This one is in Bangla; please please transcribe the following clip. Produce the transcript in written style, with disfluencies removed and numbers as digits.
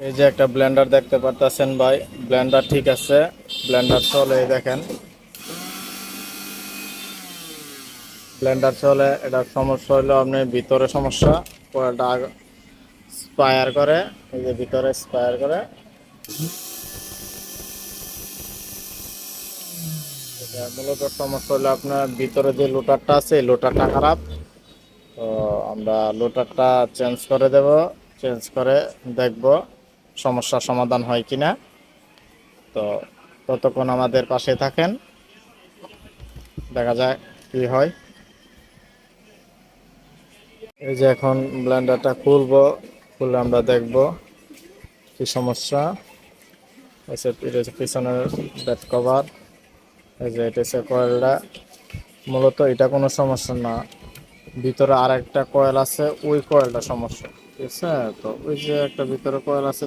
এই যে একটা ব্লেন্ডার দেখতে পারতেছেন ভাই, ব্লেন্ডার ঠিক আছে, ব্লেন্ডার চলে। এই দেখেন ব্লেন্ডার চলে। এটার সমস্যা হলো আপনার ভিতরে সমস্যা, কয়েলটা স্পায়ার করে। এই যে ভিতরে স্পায়ার করে, এটা মূলত সমস্যা হলো আপনার ভিতরে যে লোটারটা আছে এই লোটারটা খারাপ। তো আমরা লোটারটা চেঞ্জ করে দেব, চেঞ্জ করে দেখব সমস্যার সমাধান হয় কিনা। তো ততক্ষণ আমাদের পাশে থাকেন, দেখা যায় কি হয়। এই যে এখন ব্লেন্ডারটা খুলবো, খুলে আমরা দেখব কি সমস্যা। এটা হচ্ছে পিছনের ব্যাক কভার। এই যে এটা হচ্ছে কয়েলটা, মূলত এটা কোনো সমস্যা না, ভিতরে আর একটা কয়েল আছে, ওই কয়েলটা সমস্যা। ঠিক আছে, তো ওই যে একটা ভিতরে কয়েল আছে